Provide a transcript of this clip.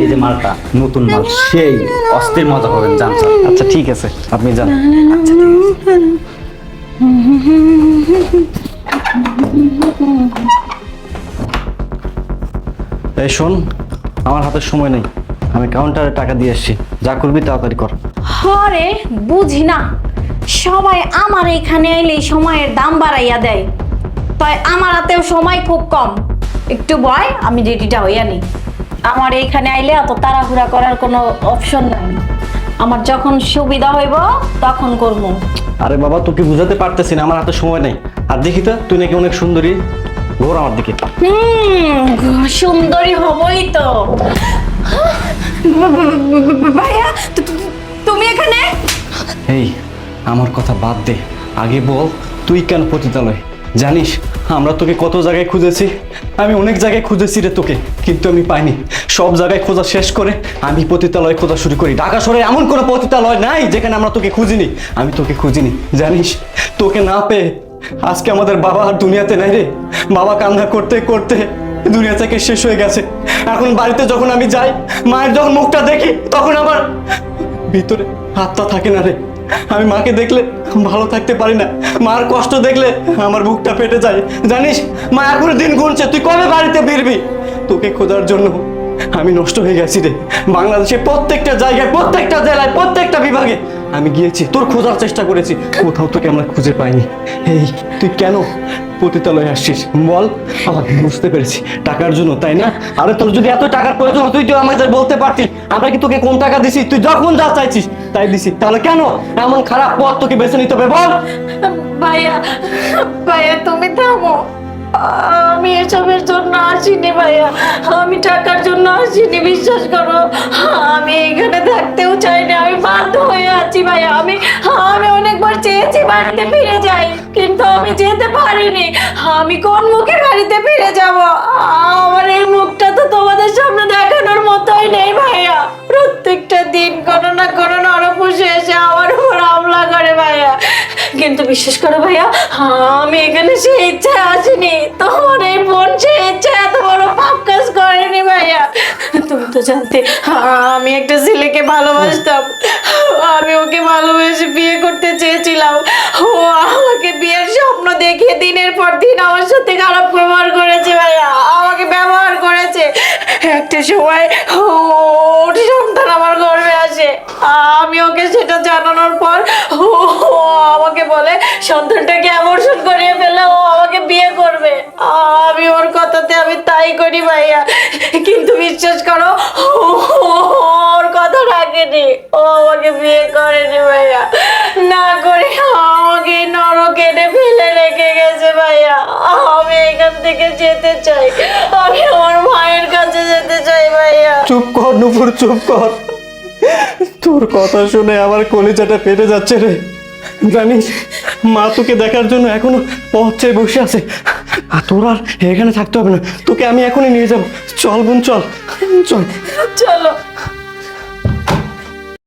এই যে মালটা নতুন মাল, সেই অস্থির মজা পাবেন, জান স্যার। আচ্ছা ঠিক আছে, আপনি যান। আচ্ছা ঠিক আছে। এই শোন, আমার হাতে সময় নেই, আমি কাউন্টারে টাকা দিয়ে এসেছি, যা করবি তাড়াতাড়ি কর। হরে বুঝি না, সবাই আমার এখানে এলেই সময়ের দাম বাড়াইয়া দেয়, তাই আমার হাতেও সময় খুব কম। একটু ভয়, আমি রেডিটা হইয়া নি। আমার এইখানে আইলে এত তাড়াহুড়া করার কোনো অপশন নাই, আমার যখন সুবিধা হইব তখন করব। আরে বাবা, তোকে বুঝাতে পারতেছি না, আমার হাতে সময় নেই। আর দেখি তো, তুই নাকি অনেক সুন্দরী, ঘোর আমার দিকে। সুন্দরী হবই তো। ভাইয়া তুমি এখানে? এই আমার কথা বাদ দে, আগে বল তুই কেন পতিতালয়? জানিস আমরা তোকে কত জায়গায় খুঁজেছি, আমি অনেক জায়গায় খুঁজেছি রে তোকে, কিন্তু আমি পাইনি। সব জায়গায় খোঁজা শেষ করে আমি পতিতালয় খোঁজা শুরু করি। ঢাকা শহরে এমন কোনো পতিতালয় নাই যেখানে আমরা তোকে খুঁজিনি। আমি তোকে খুঁজিনি, জানিস? তোকে না পেয়ে আজকে আমাদের বাবা আর দুনিয়াতে নাই রে। বাবা কান্না করতে করতে দুনিয়া থেকে শেষ হয়ে গেছে। এখন বাড়িতে যখন আমি যাই, মায়ের যখন মুখটা দেখি, তখন আমার ভিতরে হাতটা থাকে না রে। আমি মাকে দেখলে ভালো থাকতে পারি না, মার কষ্ট দেখলে আমার বুকটা ফেটে যায়। জানিস মা এখনো দিন গুনছে, তুই কবে বাড়িতে ফিরবি? তোকে খোঁজার জন্য আমি নষ্ট হয়ে গেছি রে। বাংলাদেশের প্রত্যেকটা জায়গায়, প্রত্যেকটা জেলায়, প্রত্যেকটা বিভাগে আমি গিয়েছি, তোর খোঁজার চেষ্টা করেছি, কোথাও তোকে আমরা খুঁজে পাইনি। এই তুই কেন পতিতালয়ে আসছিস বল? বুঝতে পেরেছি, টাকার জন্য, তাই না? আরে তোর যদি এত টাকার প্রয়োজন তুই তো আমাদের বলতে পারতিস। আমরা কি তোকে কম টাকা দিছি? তুই যখন যা চাইছিস তাই দিছি, তাহলে কেন এমন খারাপ পথ তোকে বেছে নিতে হবে বল? ভাইয়া ভাইয়া তুমি থামো, আমি এসবের জন্য আসিনি ভাইয়া, আমি টাকার জন্য আসিনি, বিশ্বাস করো। আমি এখানে থাকতেও চাই না, আমি বাধ্য হয়ে আছি ভাইয়া। আমি আমি অনেকবার চেয়েছি বাড়িতে ফিরে যাই, কিন্তু আমি যেতে পারিনি। আমি কোন মুখে বাড়িতে ফিরে যাব? আমার এই মুখটা তো তোমাদের সামনে দেখানোর মতোই নেই ভাইয়া। প্রত্যেকটা দিন কোনো না কোনো নরপশু এসে আমার উপর হামলা করে ভাইয়া। কিন্তু বিশ্বাস করো ভাইয়া, আমি এখানে সে ইচ্ছায় আসিনি। তোমার এই বোন সে ইচ্ছায় এত বড় পাপ কাজ করেনি ভাইয়া। তুমি তো জানতে আমি একটা ছেলেকে ভালোবাসতাম, আমি ওকে ভালোবেসে বিয়ে করতে চেয়েছিলাম। ও আমাকে বিয়ের স্বপ্ন দেখিয়ে দিনের পর দিন আমার সাথে খারাপ ব্যবহার করেছে ভাইয়া, আমাকে ব্যবহার করেছে। একটা সময় ওর সন্তান আমার গর্ভে আসে, আমি ওকে সেটা জানানোর পর ও আমাকে বলে সন্তানটাকে অ্যাবর্শন করিয়ে ফেলে ও আমাকে বিয়ে করবে। আমি ওর কথাতে আমি তাই করি ভাইয়া, কিন্তু বিশ্বাস করো ওর কথা রাখেনি, ও আমাকে বিয়ে করেনি ভাইয়া। না করে আমাকে নরকে এনে ফেলে রেখে গেছে ভাইয়া। আমি এখান থেকে যেতে চাই, আমি আমার মায়ের কাছে যেতে চাই ভাইয়া। চুপ কর নুপুর, চুপ কর। তোর কথা শুনে আমার কলিজাটা ফেটে যাচ্ছে রে। জানিস মা তোকে দেখার জন্য এখনো পথ চেয়ে বসে আছে। আর তোর আর এখানে থাকতে হবে না, তোকে আমি এখনই নিয়ে যাবো। চল বোন, চল চল। চলো।